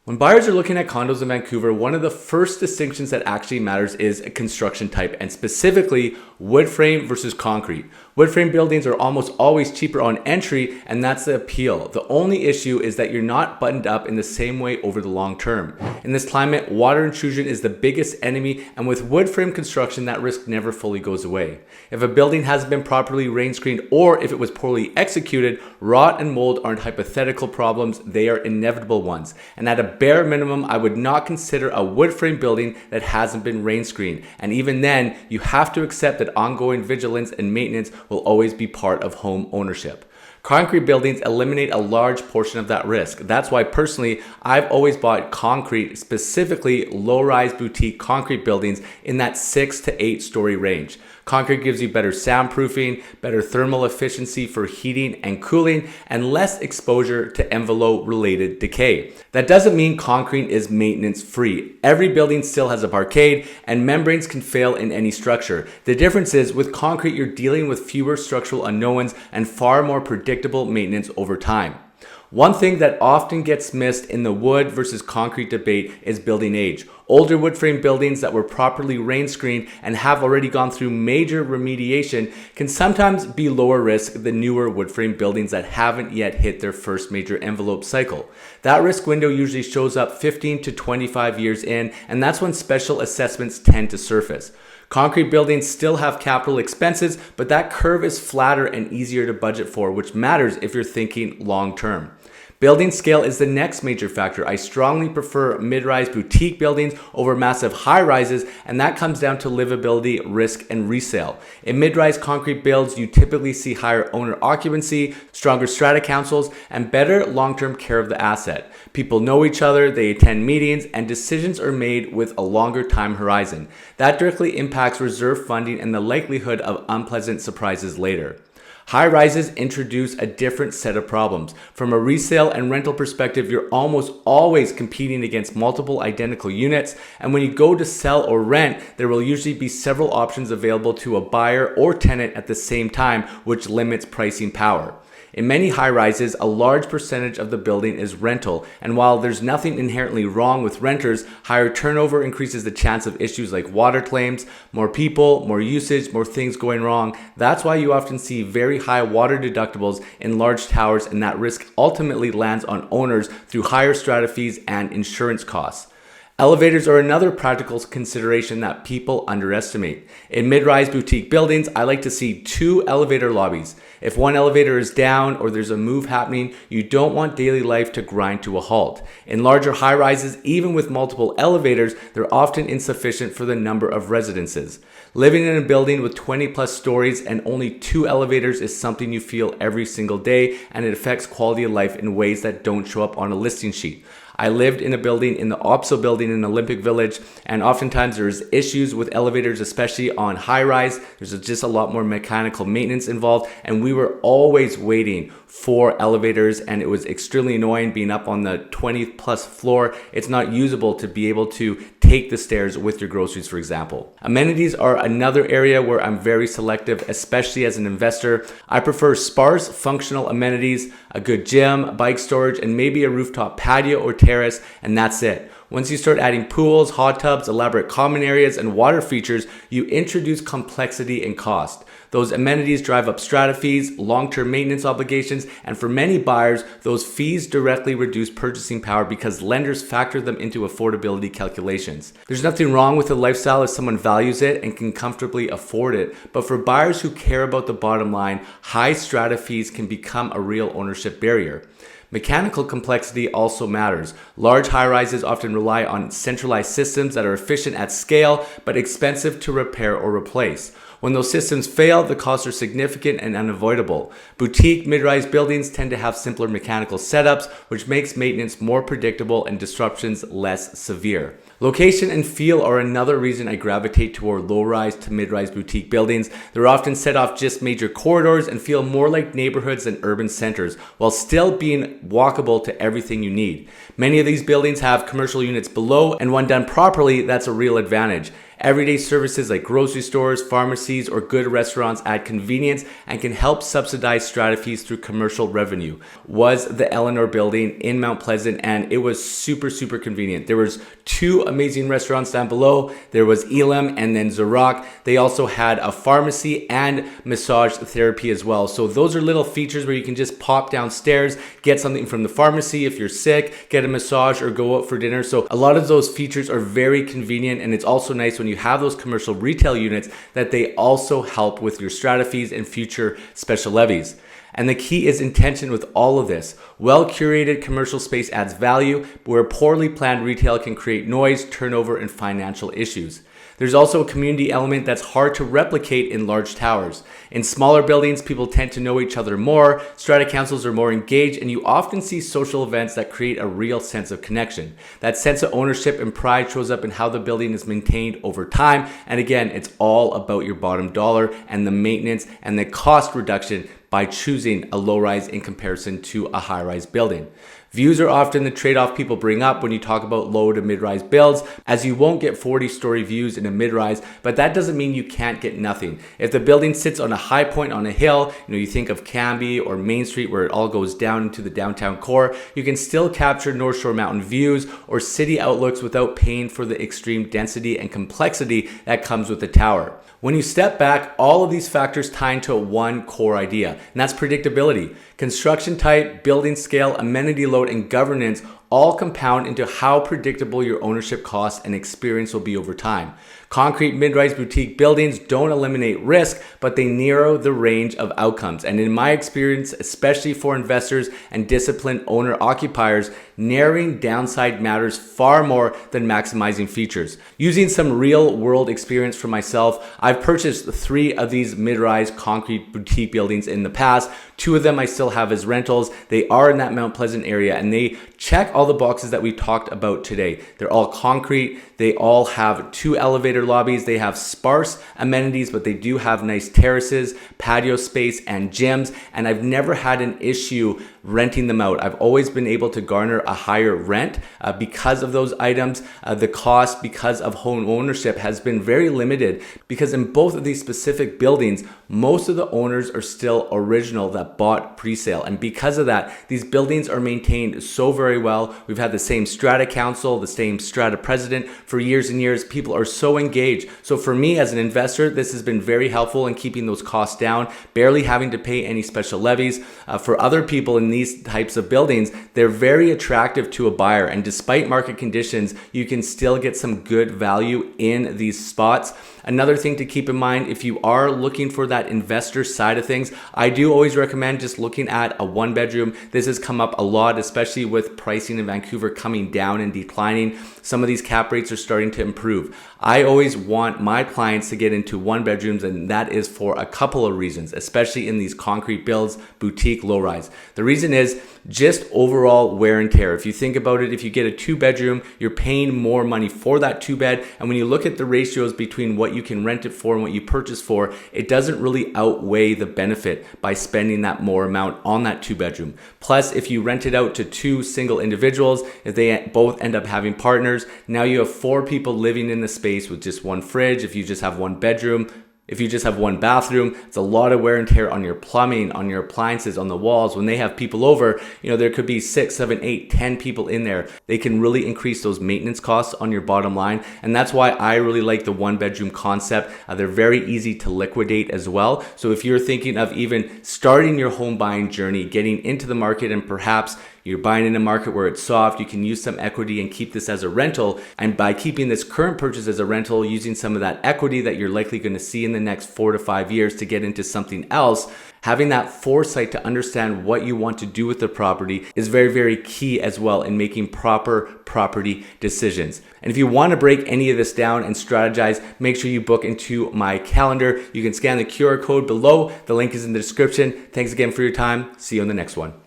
When buyers are looking at condos in Vancouver, one of the first distinctions that actually matters is a construction type, and specifically wood frame versus concrete. Wood frame buildings are almost always cheaper on entry, and that's the appeal. The only issue is that you're not buttoned up in the same way over the long term. In this climate, water intrusion is the biggest enemy, and with wood frame construction, that risk never fully goes away. If a building hasn't been properly rain screened, or if it was poorly executed, rot and mold aren't hypothetical problems, they are inevitable ones. And at a bare minimum, I would not consider a wood frame building that hasn't been rain screened. And even then, you have to accept that ongoing vigilance and maintenance will always be part of home ownership. Concrete buildings eliminate a large portion of that risk. That's why personally, I've always bought concrete, specifically low-rise boutique concrete buildings in that 6 to 8 story range. Concrete gives you better soundproofing, better thermal efficiency for heating and cooling, and less exposure to envelope-related decay. That doesn't mean concrete is maintenance-free. Every building still has a parkade, and membranes can fail in any structure. The difference is, with concrete, you're dealing with fewer structural unknowns and far more predictable maintenance over time. One thing that often gets missed in the wood versus concrete debate is building age. Older wood frame buildings that were properly rain screened and have already gone through major remediation can sometimes be lower risk than newer wood frame buildings that haven't yet hit their first major envelope cycle. That risk window usually shows up 15 to 25 years in, and that's when special assessments tend to surface. Concrete buildings still have capital expenses, but that curve is flatter and easier to budget for, which matters if you're thinking long term. Building scale is the next major factor. I strongly prefer mid-rise boutique buildings over massive high-rises, and that comes down to livability, risk, and resale. In mid-rise concrete builds, you typically see higher owner occupancy, stronger strata councils, and better long-term care of the asset. People know each other, they attend meetings, and decisions are made with a longer time horizon. That directly impacts reserve funding and the likelihood of unpleasant surprises later. High rises introduce a different set of problems. From a resale and rental perspective, you're almost always competing against multiple identical units, and when you go to sell or rent, there will usually be several options available to a buyer or tenant at the same time, which limits pricing power. In many high rises, a large percentage of the building is rental, and while there's nothing inherently wrong with renters, higher turnover increases the chance of issues like water claims, more people, more usage, more things going wrong. That's why you often see very high water deductibles in large towers, and that risk ultimately lands on owners through higher strata fees and insurance costs. Elevators are another practical consideration that people underestimate. In mid-rise boutique buildings, I like to see 2 elevator lobbies. If one elevator is down or there's a move happening, you don't want daily life to grind to a halt. In larger high-rises, even with multiple elevators, they're often insufficient for the number of residences. Living in a building with 20 plus stories and only 2 elevators is something you feel every single day, and it affects quality of life in ways that don't show up on a listing sheet. I lived in a building in the OPSO building in Olympic Village, and oftentimes there's issues with elevators, especially on high rise. There's just a lot more mechanical maintenance involved, and we were always waiting for elevators, and it was extremely annoying being up on the 20th plus floor. It's not usable to be able to take the stairs with your groceries, for example. Amenities are another area where I'm very selective, especially as an investor. I prefer sparse, functional amenities, a good gym, bike storage, and maybe a rooftop patio or terrace, and that's it. Once you start adding pools, hot tubs, elaborate common areas, and water features, you introduce complexity and cost. Those amenities drive up strata fees, long-term maintenance obligations, and for many buyers, those fees directly reduce purchasing power because lenders factor them into affordability calculations. There's nothing wrong with a lifestyle if someone values it and can comfortably afford it, but for buyers who care about the bottom line, high strata fees can become a real ownership barrier. Mechanical complexity also matters. Large high-rises often rely on centralized systems that are efficient at scale but expensive to repair or replace. When those systems fail, the costs are significant and unavoidable. Boutique mid-rise buildings tend to have simpler mechanical setups, which makes maintenance more predictable and disruptions less severe. Location and feel are another reason I gravitate toward low-rise to mid-rise boutique buildings. They're often set off just major corridors and feel more like neighborhoods than urban centers, while still being walkable to everything you need. Many of these buildings have commercial units below, and when done properly, that's a real advantage. Everyday services like grocery stores, pharmacies, or good restaurants add convenience and can help subsidize strata fees through commercial revenue. Was the Eleanor building in Mount Pleasant, and it was super, super convenient. There was 2 amazing restaurants down below. There was Elam and then Zorak. They also had a pharmacy and massage therapy as well. So those are little features where you can just pop downstairs, get something from the pharmacy if you're sick, get a massage, or go out for dinner. So a lot of those features are very convenient, and it's also nice when you have those commercial retail units that they also help with your strata fees and future special levies. And the key is intention with all of this. Well-curated commercial space adds value, where poorly planned retail can create noise, turnover, and financial issues. There's also a community element that's hard to replicate in large towers. In smaller buildings, people tend to know each other more, strata councils are more engaged, and you often see social events that create a real sense of connection. That sense of ownership and pride shows up in how the building is maintained over time. And again, it's all about your bottom dollar and the maintenance and the cost reduction by choosing a low-rise in comparison to a high-rise building. Views are often the trade-off people bring up when you talk about low to mid-rise builds, as you won't get 40-story views in a mid-rise, but that doesn't mean you can't get nothing. If the building sits on a high point on a hill, you think of Cambie or Main Street where it all goes down into the downtown core, you can still capture North Shore Mountain views or city outlooks without paying for the extreme density and complexity that comes with the tower. When you step back, all of these factors tie into one core idea, and that's predictability. Construction type, building scale, amenity load, and governance all compound into how predictable your ownership costs and experience will be over time. Concrete mid-rise boutique buildings don't eliminate risk, but they narrow the range of outcomes. And in my experience, especially for investors and disciplined owner-occupiers, narrowing downside matters far more than maximizing features. Using some real-world experience for myself, I've purchased 3 of these mid-rise concrete boutique buildings in the past. 2 of them I still have as rentals. They are in that Mount Pleasant area, and they check all the boxes that we talked about today. They're all concrete. They all have 2 elevator lobbies. They have sparse amenities, but they do have nice terraces, patio space, and gyms. And I've never had an issue renting them out. I've always been able to garner a higher rent because of those items. The cost because of home ownership has been very limited, because in both of these specific buildings, most of the owners are still original that bought pre-sale. And because of that, these buildings are maintained so very well. We've had the same strata council, the same strata president for years and years. People are so engaged. So for me as an investor, this has been very helpful in keeping those costs down, barely having to pay any special levies. For other people in these types of buildings, they're very attractive to a buyer. And despite market conditions, you can still get some good value in these spots. Another thing to keep in mind, if you are looking for that investor side of things, I do always recommend just looking at a 1-bedroom. This has come up a lot, especially with pricing in Vancouver coming down and declining. Some of these cap rates are starting to improve. I always want my clients to get into 1-bedrooms, and that is for a couple of reasons, especially in these concrete builds, boutique, low-rise. The reason is just overall wear and tear. If you think about it, if you get a 2-bedroom, you're paying more money for that 2-bed. And when you look at the ratios between what you can rent it for and what you purchase for, it doesn't really outweigh the benefit by spending that more amount on that 2-bedroom. Plus, if you rent it out to 2 single individuals, if they both end up having partners, now you have 4 people living in the space with just 1 fridge. If you just have 1 bedroom, if you just have 1 bathroom, it's a lot of wear and tear on your plumbing, on your appliances, on the walls. When they have people over, there could be 6, 7, 8, 10 people in there. They can really increase those maintenance costs on your bottom line. And that's why I really like the 1-bedroom concept. They're very easy to liquidate as well. So if you're thinking of even starting your home buying journey, getting into the market, and perhaps you're buying in a market where it's soft, you can use some equity and keep this as a rental. And by keeping this current purchase as a rental, using some of that equity that you're likely going to see in the next 4 to 5 years to get into something else, having that foresight to understand what you want to do with the property is very, very key as well in making proper property decisions. And if you want to break any of this down and strategize, make sure you book into my calendar. You can scan the QR code below. The link is in the description. Thanks again for your time. See you on the next one.